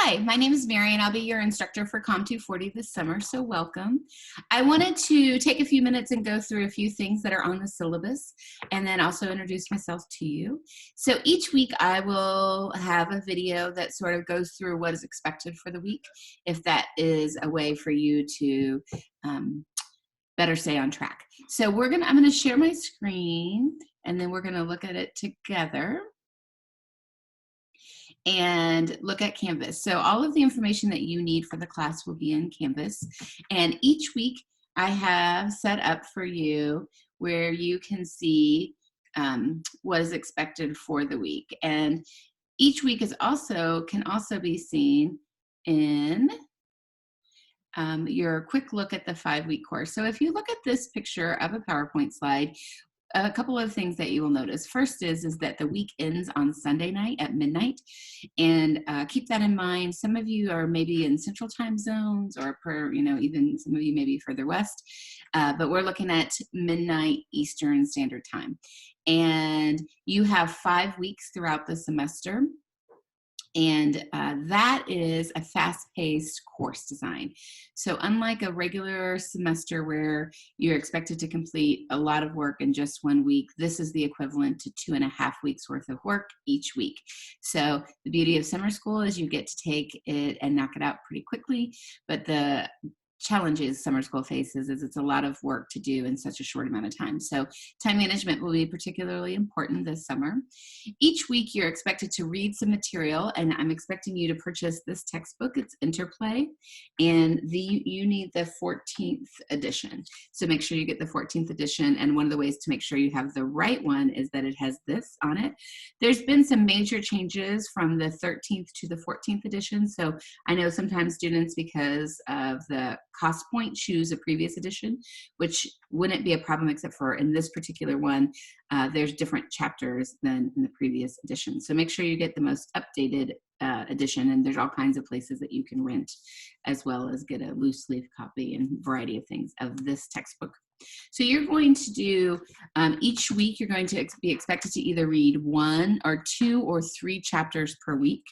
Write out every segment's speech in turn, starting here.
Hi, my name is Mary and I'll be your instructor for COMM 240 this summer, so welcome. I wanted to take a few minutes and go through a few things that are on the syllabus and then also introduce myself to you. So each week I will have a video that sort of goes through what is expected for the week, if that is a way for you to better stay on track. So I'm gonna share my screen and then we're gonna look at it together and look at Canvas. So all of the information that you need for the class will be in Canvas. And each week I have set up for you where you can see what is expected for the week. And each week can also be seen in your quick look at the 5-week course. So if you look at this picture of a PowerPoint slide, a couple of things that you will notice. First is that the week ends on Sunday night at midnight, and keep that in mind. Some of you are maybe in central time zones, or even some of you may be further west, but we're looking at midnight Eastern Standard Time. And you have 5 weeks throughout the semester. And that is a fast-paced course design. So unlike a regular semester where you're expected to complete a lot of work in just 1 week, this is the equivalent to 2.5 weeks worth of work each week. So the beauty of summer school is you get to take it and knock it out pretty quickly, but the challenges summer school faces is it's a lot of work to do in such a short amount of time. So time management will be particularly important this summer. Each week you're expected to read some material, and I'm expecting you to purchase this textbook. It's Interplay, and you need the 14th edition. So make sure you get the 14th edition, and one of the ways to make sure you have the right one is that it has this on it. There's been some major changes from the 13th to the 14th edition. So I know sometimes students, because of the cost point, choose a previous edition, which wouldn't be a problem, except for in this particular one, there's different chapters than in the previous edition. So make sure you get the most updated edition, and there's all kinds of places that you can rent, as well as get a loose leaf copy and a variety of things of this textbook. So you're going to do, each week you're going to be expected to either read 1 or 2 or 3 chapters per week,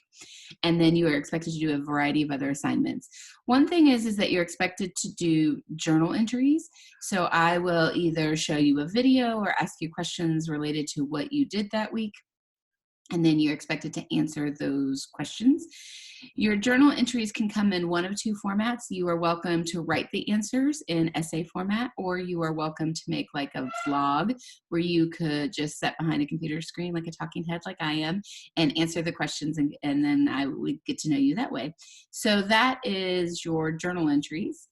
and then you are expected to do a variety of other assignments. One thing is that you're expected to do journal entries. So I will either show you a video or ask you questions related to what you did that week, and then you're expected to answer those questions. Your journal entries can come in one of 2 formats. You are welcome to write the answers in essay format, or you are welcome to make like a vlog where you could just sit behind a computer screen like a talking head like I am and answer the questions, and then I would get to know you that way. So that is your journal entries.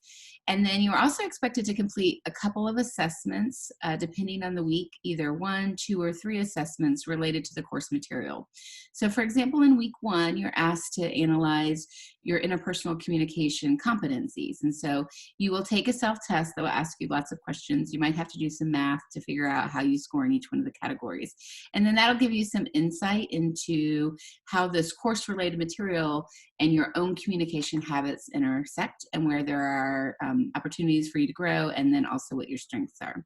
And then you're also expected to complete a couple of assessments, depending on the week, either 1, 2, or 3 assessments related to the course material. So for example, in week 1, you're asked to analyze your interpersonal communication competencies. And so you will take a self-test that will ask you lots of questions. You might have to do some math to figure out how you score in each one of the categories. And then that'll give you some insight into how this course-related material and your own communication habits intersect, and where there are opportunities for you to grow, and then also what your strengths are.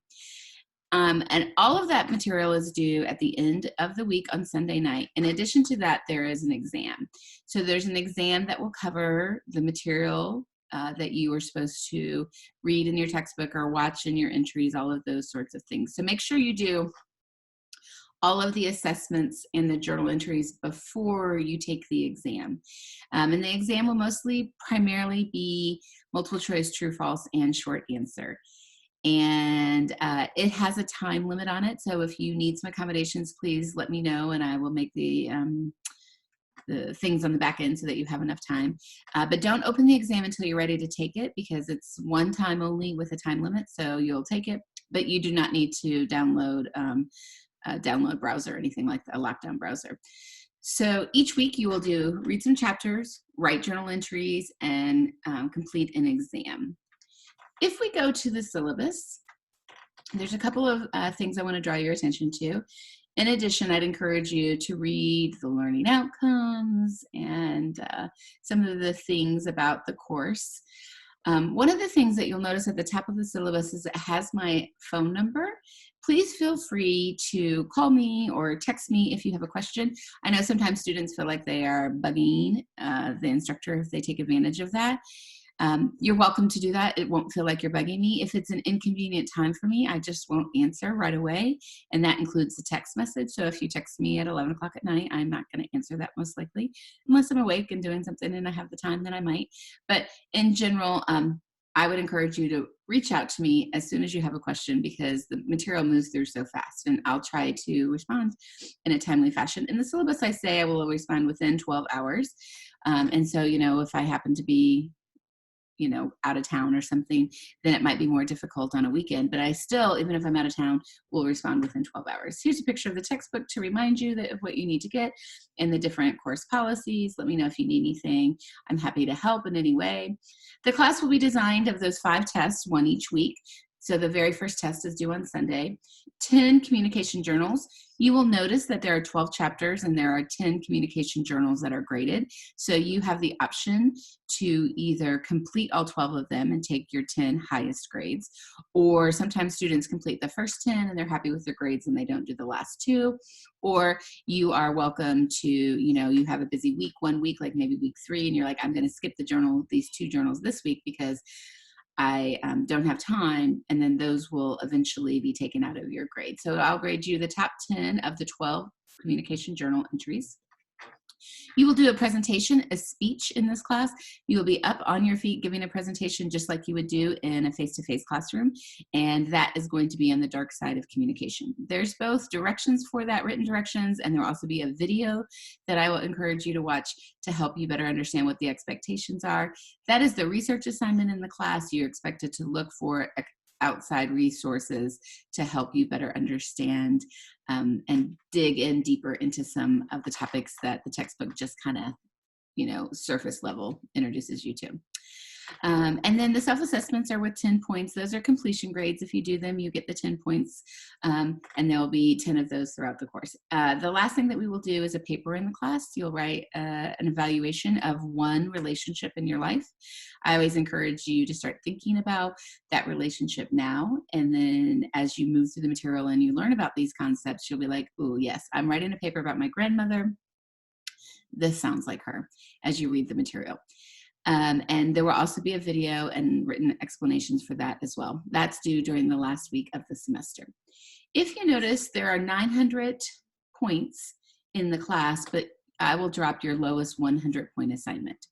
And all of that material is due at the end of the week on Sunday night. In addition to that, there is an exam. So there's an exam that will cover the material that you were supposed to read in your textbook or watch in your entries, all of those sorts of things. So make sure you do all of the assessments and the journal entries before you take the exam. And the exam will primarily be multiple choice, true, false, and short answer. And it has a time limit on it. So if you need some accommodations, please let me know, and I will make the things on the back end so that you have enough time. But don't open the exam until you're ready to take it, because it's one time only with a time limit. So you'll take it, but you do not need to download browser or anything like that, a lockdown browser. So each week you will read some chapters, write journal entries, and complete an exam. If we go to the syllabus, there's a couple of things I want to draw your attention to. In addition, I'd encourage you to read the learning outcomes and some of the things about the course. One of the things that you'll notice at the top of the syllabus is it has my phone number. please feel free to call me or text me if you have a question. I know sometimes students feel like they are bugging the instructor if they take advantage of that. You're welcome to do that. It won't feel like you're bugging me. If it's an inconvenient time for me, I just won't answer right away. And that includes the text message. So if you text me at 11 o'clock at night, I'm not going to answer that most likely. Unless I'm awake and doing something and I have the time, then I might. But in general, I would encourage you to reach out to me as soon as you have a question, because the material moves through so fast, and I'll try to respond in a timely fashion. In the syllabus, I say I will respond within 12 hours. And so, if I happen to be out of town or something, then it might be more difficult on a weekend. But I still, even if I'm out of town, will respond within 12 hours. Here's a picture of the textbook to remind you of what you need to get and the different course policies. Let me know if you need anything. I'm happy to help in any way. The class will be designed of those 5 tests, one each week. So the very first test is due on Sunday. 10 communication journals. You will notice that there are 12 chapters and there are 10 communication journals that are graded. So you have the option to either complete all 12 of them and take your 10 highest grades, or sometimes students complete the first 10 and they're happy with their grades and they don't do the last 2, or you are welcome to, you have a busy week, one week, like maybe week 3, and you're like, I'm going to skip these 2 journals this week because I don't have time, and then those will eventually be taken out of your grade. So I'll grade you the top 10 of the 12 communication journal entries. You will do a presentation, a speech in this class. You will be up on your feet giving a presentation just like you would do in a face-to-face classroom, and that is going to be on the dark side of communication. There's both directions for that, written directions, and there will also be a video that I will encourage you to watch to help you better understand what the expectations are. That is the research assignment in the class. You're expected to look for outside resources to help you better understand and dig in deeper into some of the topics that the textbook just kind of, surface level introduces you to. And then the self-assessments are with 10 points. Those are completion grades. If you do them, you get the 10 points, and there will be 10 of those throughout the course. The last thing that we will do is a paper in the class. You'll write an evaluation of one relationship in your life. I always encourage you to start thinking about that relationship now, and then as you move through the material and you learn about these concepts, you'll be like, oh yes, I'm writing a paper about my grandmother. This sounds like her as you read the material. And there will also be a video and written explanations for that as well. That's due during the last week of the semester. If you notice, there are 900 points in the class, but I will drop your lowest 100-point assignment.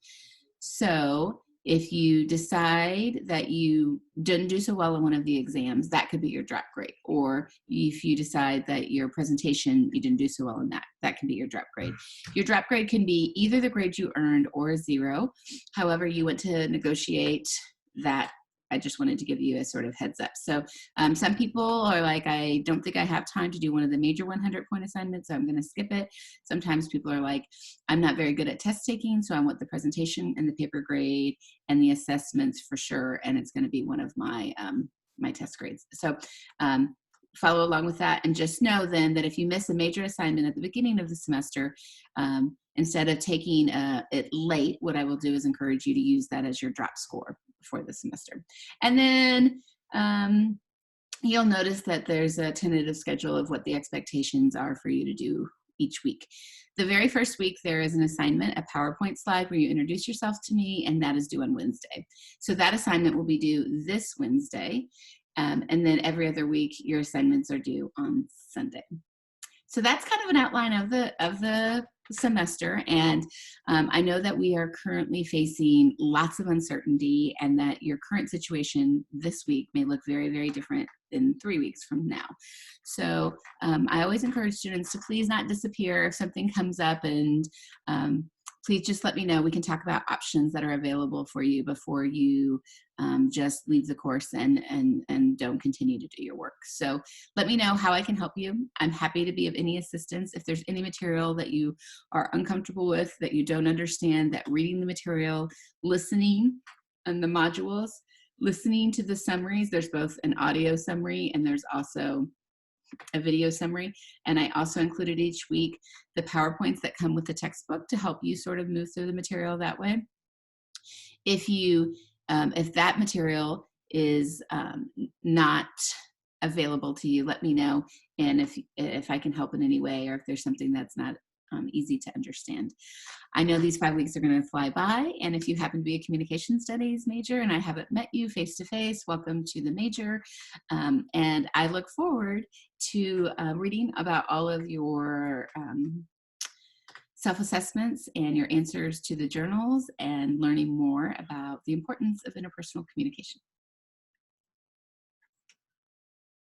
So if you decide that you didn't do so well in one of the exams, that could be your drop grade. Or if you decide that your presentation, you didn't do so well in that, that can be your drop grade. Your drop grade can be either the grade you earned or a 0. However you want to negotiate that, I just wanted to give you a sort of heads up. So some people are like, I don't think I have time to do one of the major 100-point assignments, so I'm going to skip it. Sometimes people are like, I'm not very good at test taking, so I want the presentation and the paper grade and the assessments for sure, and it's going to be one of my my test grades. So follow along with that, and just know then that if you miss a major assignment at the beginning of the semester, instead of taking it late, what I will do is encourage you to use that as your drop score for the semester. And then you'll notice that there's a tentative schedule of what the expectations are for you to do each week. The very first week, there is an assignment, a PowerPoint slide where you introduce yourself to me, and that is due on Wednesday. So that assignment will be due this Wednesday. And then every other week, your assignments are due on Sunday. So that's kind of an outline of the semester, and I know that we are currently facing lots of uncertainty, and that your current situation this week may look very, very different in 3 weeks from now. So I always encourage students to please not disappear if something comes up, and please just let me know. We can talk about options that are available for you before you just leave the course and don't continue to do your work. So let me know how I can help you. I'm happy to be of any assistance. If there's any material that you are uncomfortable with, that you don't understand, that reading the material, listening on the modules, listening to the summaries, there's both an audio summary and there's also a video summary. And I also included each week the PowerPoints that come with the textbook to help you sort of move through the material that way. If that material is not available to you, let me know. And if I can help in any way, or if there's something that's not easy to understand. I know these 5 weeks are going to fly by, and if you happen to be a communication studies major and I haven't met you face to face, welcome to the major. And I look forward to reading about all of your self-assessments and your answers to the journals, and learning more about the importance of interpersonal communication.